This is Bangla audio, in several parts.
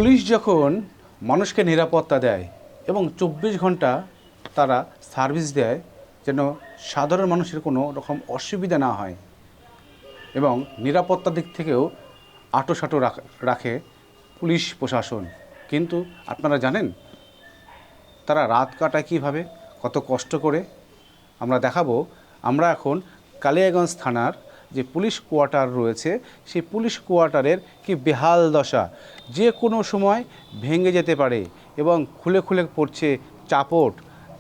পুলিশ যখন মানুষকে নিরাপত্তা দেয় এবং ২৪ ঘন্টা তারা সার্ভিস দেয় যেন সাধারণ মানুষের কোনো রকম অসুবিধা না হয় এবং নিরাপত্তার দিক থেকেও আঁটোসাঁটো রাখে পুলিশ প্রশাসন। কিন্তু আপনারা জানেন তারা রাত কাটায় কীভাবে, কত কষ্ট করে। আমরা দেখাবো। আমরা এখন কালিয়াগঞ্জ থানার যে পুলিশ কোয়ার্টার রয়েছে সেই পুলিশ কোয়ার্টারের কি বেহাল দশা, যে কোনো সময় ভেঙে যেতে পারে এবং খুলে খুলে পড়ছে চাপট।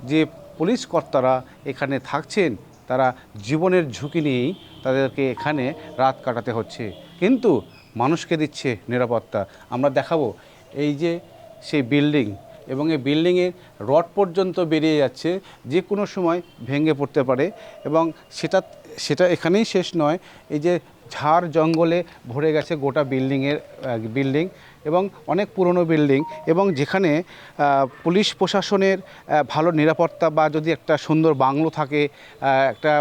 যে পুলিশ কর্তারা এখানে থাকছেন তারা জীবনের ঝুঁকি নিয়েই তাদেরকে এখানে রাত কাটাতে হচ্ছে, কিন্তু মানুষকে দিচ্ছে নিরাপত্তা। আমরা দেখাবো এই যে সেই বিল্ডিং এবং এই বিল্ডিংয়ের রড পর্যন্ত বেরিয়ে যাচ্ছে, যে কোনো সময় ভেঙে পড়তে পারে এবং সেটা এখানেই শেষ নয়। এই যে ঝাড় জঙ্গলে ভরে গেছে গোটা বিল্ডিং এবং অনেক পুরনো বিল্ডিং, এবং যেখানে পুলিশ প্রশাসনের ভালো নিরাপত্তা বা যদি একটা সুন্দর বাংলো থাকে, একটা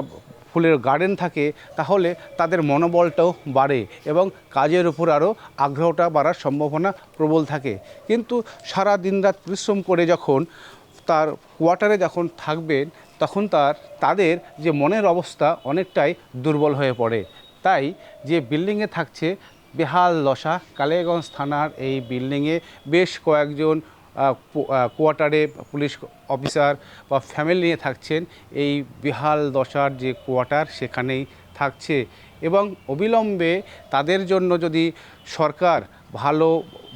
ফুলের গার্ডেন থাকে, তাহলে তাদের মনোবলটাও বাড়ে এবং কাজের উপর আরও আগ্রহটা বাড়ার সম্ভাবনা প্রবল থাকে। কিন্তু সারা দিনরাত পরিশ্রম করে যখন তার কোয়ার্টারে যখন থাকবেন তখন তাদের যে মনের অবস্থা অনেকটাই দুর্বল হয়ে পড়ে। তাই যে বিল্ডিংয়ে থাকছে বেহাল দশা, কালিয়াগঞ্জ থানার এই বিল্ডিংয়ে বেশ কয়েকজন কোয়ার্টারে পুলিশ অফিসার বা ফ্যামিলি নিয়ে থাকছেন। এই বেহাল দশার যে কোয়ার্টার সেখানেই থাকছে এবং অবিলম্বে তাদের জন্য যদি সরকার ভালো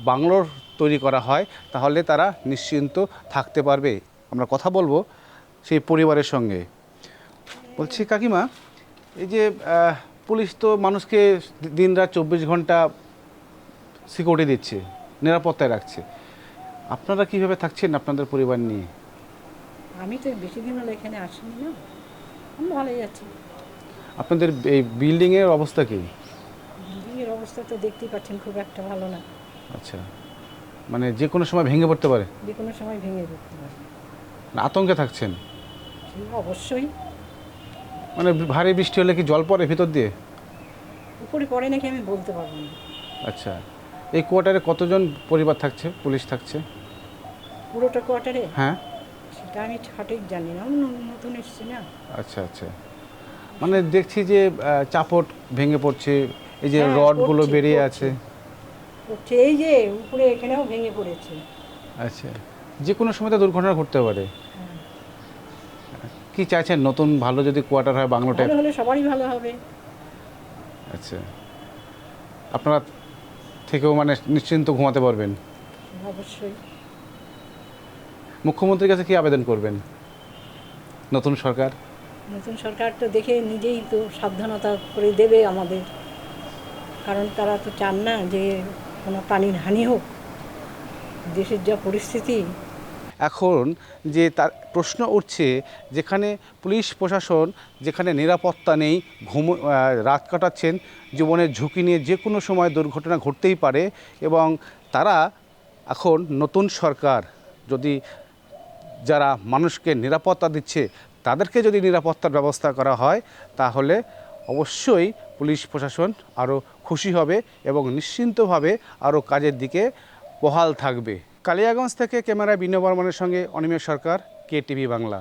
বাংলোর তৈরি করা হয় তাহলে তারা নিশ্চিন্ত থাকতে পারবে। আমরা কথা বলবো সেই পরিবারের সঙ্গে। বলছি কাকিমা, এই যে পুলিশ তো মানুষকে দিনরাত ২৪ ঘন্টা সিকিউরিটি দিচ্ছে, নিরাপত্তায় রাখছে, আপনারা কিভাবে থাকছেন আপনাদের পরিবার নিয়ে? আমি তো বেশি দিন হলো এখানে আসিনি না, আমি ভালোই আছি। আপনাদের এই বিল্ডিংয়ের অবস্থা কি? বিল্ডিংয়ের অবস্থা তো দেখতেই পাচ্ছেন খুব একটা ভালো না। আচ্ছা, মানে যে কোনো সময় ভেঙে পড়তে পারে? যে কোনো সময় ভেঙে পড়তে পারে। আতঙ্কে থাকছেন? অবশ্যই। মানে ভারী বৃষ্টি হলে কি জল পড়ে ভিতর দিয়ে? উপরে পড়ে নাকি আমি বলতে পারবো না। আচ্ছা, এই কোয়ার্টারে কতজন পরিবার থাকছে, পুলিশ থাকছে? পুরোটা কোয়ার্টারে? হ্যাঁ, সেটা আমি সঠিক জানি না, আমি নতুন এসেছি না। আচ্ছা আচ্ছা, মানে দেখছি যে চাপট ভেঙে পড়ছে, এই যে রডগুলো বেরিয়ে আছে। এই যে উপরে এখানেও ভেঙে পড়েছে। আচ্ছা, যে কোনো সময় তো দুর্ঘটনা ঘটতে পারে। কি চাইছেন, নতুন ভালো যদি কোয়ার্টার হয় বাংলোটা? ভালো হলে সবারই ভালো হবে। আচ্ছা, আপনারা থেকেও মানে নিশ্চিন্ত ঘুমাতে পারবেন? অবশ্যই। মুখ্যমন্ত্রীর কাছে কি আবেদন করবেন? নতুন সরকার তো দেখে নিজেই তো সাবধানতা করে দেবে আমাদের, কারণ তারা তো চান না যে কোনো প্রাণীর হানি হোক। দেশের যা পরিস্থিতি এখন, যে তার প্রশ্ন উঠছে, যেখানে পুলিশ প্রশাসন যেখানে নিরাপত্তা নেই, রাত কাটাচ্ছেন জীবনের ঝুঁকি নিয়ে, যে কোনো সময় দুর্ঘটনা ঘটতেই পারে, এবং তারা এখন নতুন সরকার যদি যারা মানুষকে নিরাপত্তা দিচ্ছে তাদেরকে যদি নিরাপত্তার ব্যবস্থা করা হয় তাহলে অবশ্যই পুলিশ প্রশাসন আরও খুশি হবে এবং নিশ্চিন্তভাবে আরও কাজের দিকে বহাল থাকবে। কালিয়াগঞ্জ থেকে ক্যামেরায় বিনয় বর্মনের সঙ্গে অনিমেষ সরকার, KTV বাংলা।